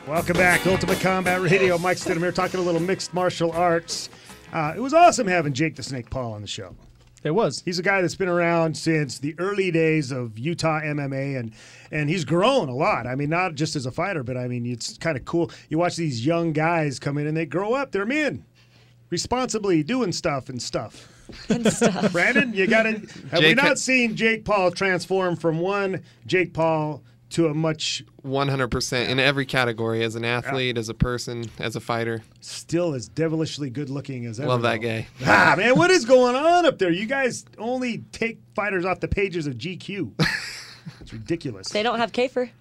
Welcome back to Ultimate Combat Radio. Mike Stidham here talking a little mixed martial arts. It was awesome having Jake the Snake Paul on the show. It was. He's a guy that's been around since the early days of Utah MMA, and he's grown a lot. I mean, not just as a fighter, but I mean, it's kind of cool. You watch these young guys come in and they grow up. They're men, responsibly doing stuff and stuff. Brandon, you got to. Have we not seen Jake Paul transform from one Jake Paul to a much 100% in every category, as an athlete, as a person, as a fighter. Still as devilishly good looking as ever. Love that guy. Man, what is going on up there? You guys only take fighters off the pages of GQ. It's ridiculous. They don't have Kafer.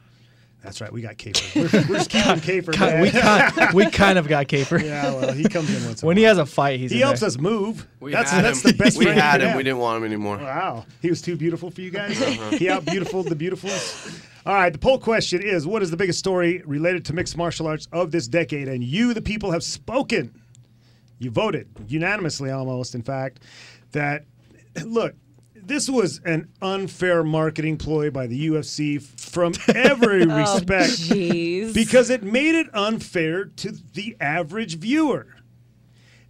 That's right, we got Kafer. We're just keeping Kafer. Man. We kind of got Kafer. Yeah, well, he comes in once in a when while. he has a fight, he helps us move. That's the best we friend had you him. can We didn't want him anymore. Wow. He was too beautiful for you guys? He out-beautifuled the beautifuls? All right, the poll question is, what is the biggest story related to mixed martial arts of this decade? And you, the people, have spoken. You voted, unanimously almost, in fact, that, look, this was an unfair marketing ploy by the UFC from every respect because it made it unfair to the average viewer.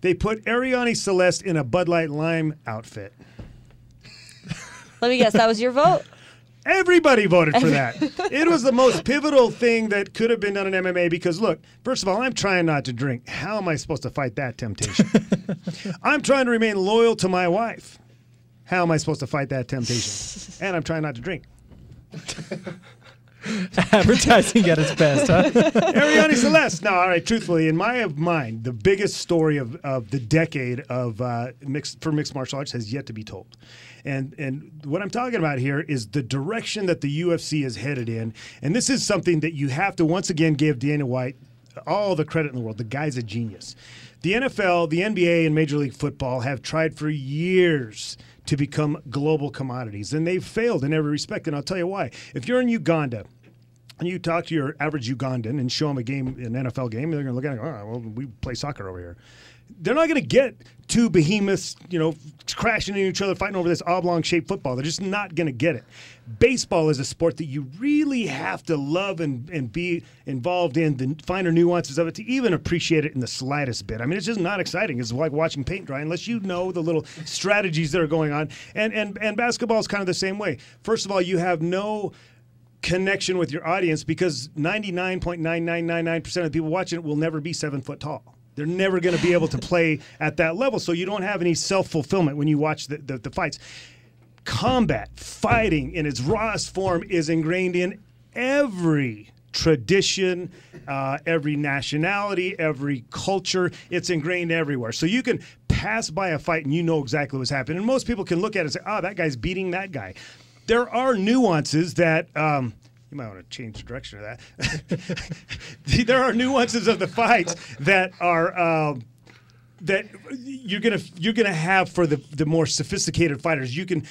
They put Ariane Celeste in a Bud Light Lime outfit. Let me guess, that was your vote? Everybody voted for that. It was the most pivotal thing that could have been done in MMA because, look, first of all, I'm trying not to drink. How am I supposed to fight that temptation? I'm trying to remain loyal to my wife. How am I supposed to fight that temptation? And I'm trying not to drink. Advertising at its best, huh? Ariane Celeste. No, all right, truthfully, in my mind, the biggest story of the decade of mixed martial arts has yet to be told. And what I'm talking about here is the direction that the UFC is headed in. And this is something that you have to once again give Dana White all the credit in the world. The guy's a genius. The NFL, the NBA, and Major League Football have tried for years to become global commodities, and they've failed in every respect, and I'll tell you why. If you're in Uganda and you talk to your average Ugandan and show them an NFL game, they're going to look at it and go, oh, well, we play soccer over here. They're not going to get two behemoths, crashing into each other, fighting over this oblong-shaped football. They're just not going to get it. Baseball is a sport that you really have to love and be involved in, the finer nuances of it, to even appreciate it in the slightest bit. I mean, it's just not exciting. It's like watching paint dry unless you know the little strategies that are going on. And basketball is kind of the same way. First of all, you have no connection with your audience because 99.9999% of the people watching it will never be 7 foot tall. They're never going to be able to play at that level, so you don't have any self-fulfillment when you watch the fights. Combat, fighting in its rawest form is ingrained in every tradition, every nationality, every culture. It's ingrained everywhere. So you can pass by a fight and you know exactly what's happening. And most people can look at it and say, oh, that guy's beating that guy. There are nuances that you might want to change the direction of that. There are nuances of the fights that are that you're gonna have for the more sophisticated fighters. You can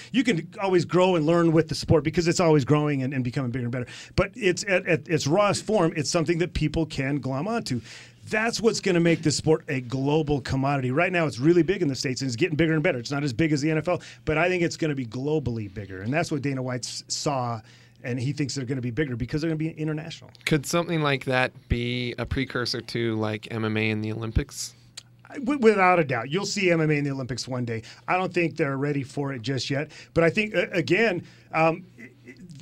always grow and learn with the sport because it's always growing and becoming bigger and better. But it's at its rawest form, it's something that people can glom onto. That's what's going to make this sport a global commodity. Right now, it's really big in the States, and it's getting bigger and better. It's not as big as the NFL, but I think it's going to be globally bigger. And that's what Dana White saw, and he thinks they're going to be bigger because they're going to be international. Could something like that be a precursor to like MMA in the Olympics? Without a doubt. You'll see MMA in the Olympics one day. I don't think they're ready for it just yet. But I think, again,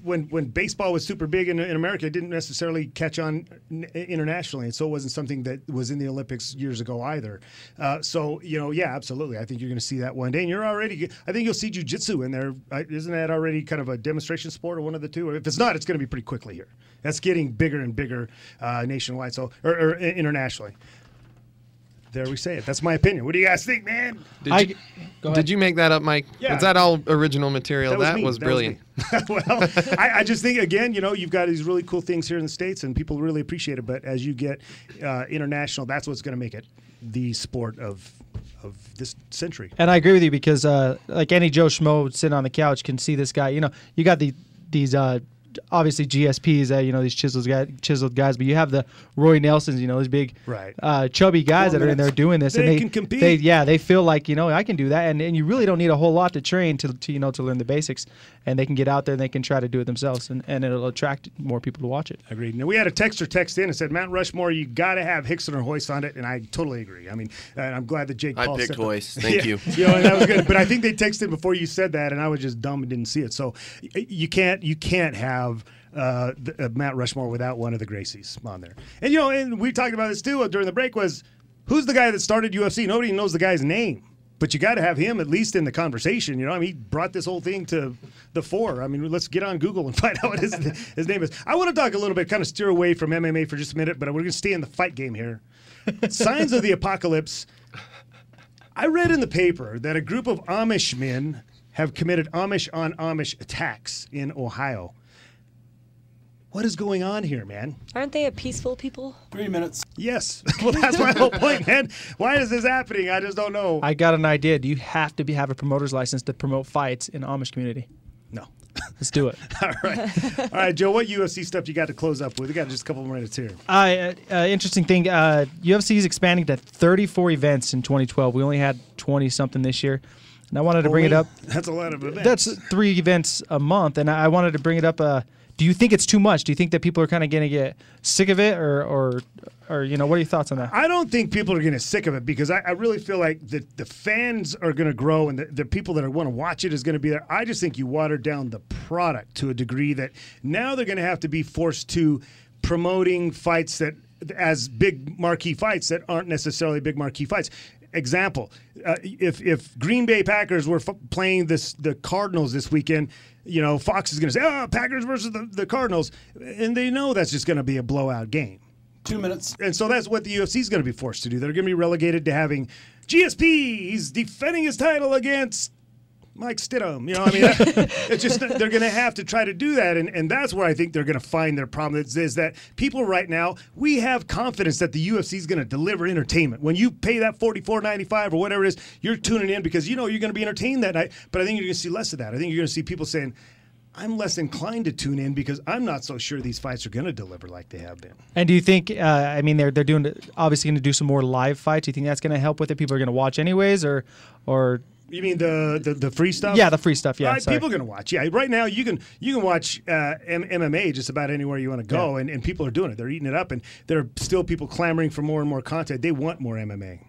when baseball was super big in America, it didn't necessarily catch on internationally, and so it wasn't something that was in the Olympics years ago either. Yeah, absolutely. I think you're going to see that one day, and I think you'll see jiu-jitsu in there. Isn't that already kind of a demonstration sport or one of the two? Or if it's not, it's going to be pretty quickly here. That's getting bigger and bigger nationwide, or internationally. There we say it. That's my opinion. What do you guys think, man? Did you make that up, Mike? Yeah. Was that all original material? That was brilliant. Well, I just think, again, you've got these really cool things here in the States, and people really appreciate it. But as you get international, that's what's going to make it the sport of this century. And I agree with you because, like any Joe Schmo sitting on the couch can see this guy. You got these obviously GSPs, these chiseled guys, but you have the Roy Nelsons, these big, Right. Chubby guys that are in there doing this, They and can compete. They feel like I can do that, and you really don't need a whole lot to train to learn the basics, and they can get out there and they can try to do it themselves, and it'll attract more people to watch it. Agreed. Now, we had a texter text in and said, Mount Rushmore, you got to have Hickson or Hoist on it, and I totally agree. I mean, I'm glad that Jake Paul I picked said that. Hoist. Thank you. And that was good. But I think they texted before you said that, and I was just dumb and didn't see it. So you can't have Mount Rushmore without one of the Gracies on there. And and we talked about this too during the break. Was who's the guy that started UFC? Nobody knows the guy's name, but you got to have him at least in the conversation. He brought this whole thing to the fore. I mean, let's get on Google and find out what his name is. I want to talk a little bit, kind of steer away from MMA for just a minute, but we're going to stay in the fight game here. Signs of the apocalypse. I read in the paper that a group of Amish men have committed Amish on Amish attacks in Ohio. What is going on here, man? Aren't they a peaceful people? 3 minutes. Yes. Well, that's my whole point, man. Why is this happening? I just don't know. I got an idea. Do you have to have a promoter's license to promote fights in the Amish community? No. Let's do it. All right, Joe, what UFC stuff you got to close up with? We got just a couple more minutes here. Interesting thing. UFC is expanding to 34 events in 2012. We only had 20-something this year. And I wanted to bring it up. That's a lot of events. That's 3 events a month. And I wanted to bring it up. Do you think it's too much? Do you think that people are kind of going to get sick of it? Or what are your thoughts on that? I don't think people are going to get sick of it because I really feel like the fans are going to grow and the people that want to watch it is going to be there. I just think you water down the product to a degree that now they're going to have to be forced to promoting fights that as big marquee fights that aren't necessarily big marquee fights. Example, if Green Bay Packers were playing the Cardinals this weekend, Fox is going to say, Packers versus the Cardinals, and they know that's just going to be a blowout game. 2 minutes. And so that's what the UFC is going to be forced to do. They're going to be relegated to having GSP. He's defending his title against Mike Stidham. It's just they're going to have to try to do that, and that's where I think they're going to find their problem is that people right now, we have confidence that the UFC is going to deliver entertainment. When you pay that $44.95 or whatever it is, you're tuning in because you're going to be entertained that night, but I think you're going to see less of that. I think you're going to see people saying, I'm less inclined to tune in because I'm not so sure these fights are going to deliver like they have been. And do you think, they're doing obviously going to do some more live fights. Do you think that's going to help with it? People are going to watch anyways, or you mean the free stuff? Yeah, the free stuff. Yeah, people are going to watch. Yeah, right now you can watch MMA just about anywhere you want to go, and people are doing it. They're eating it up, and there are still people clamoring for more and more content. They want more MMA,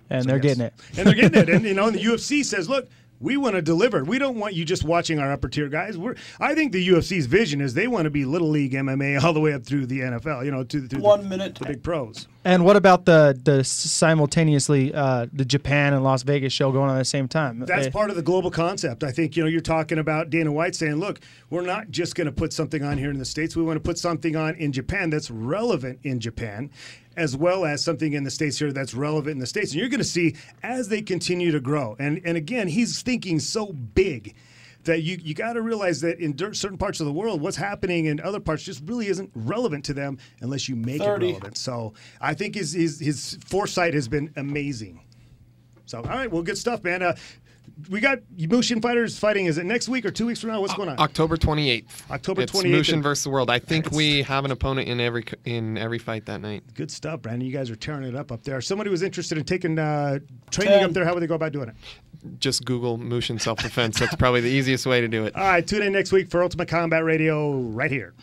and they're getting it. And they're getting it. And the UFC says, look, we want to deliver. We don't want you just watching our upper tier guys. I think the UFC's vision is they want to be little league MMA all the way up through the NFL. To 1 minute. The big pros. And what about the simultaneously the Japan and Las Vegas show going on at the same time? That's part of the global concept. I think you're talking about Dana White saying, look, we're not just going to put something on here in the States. We want to put something on in Japan that's relevant in Japan, as well as something in the States here that's relevant in the States. And you're going to see as they continue to grow. And again, he's thinking so big that you got to realize that in certain parts of the world, what's happening in other parts just really isn't relevant to them unless you make 30. it relevant. So I think his foresight has been amazing. So, all right, well, good stuff, man. We got Mushin fighters fighting. Is it next week or 2 weeks from now? What's going on? October 28th. October 28th. It's Mushin versus the world. I think we have an opponent in every fight that night. Good stuff, Brandon. You guys are tearing it up there. If somebody was interested in taking training up there, how would they go about doing it? Just Google Mushin self-defense. That's probably the easiest way to do it. All right, tune in next week for Ultimate Combat Radio right here.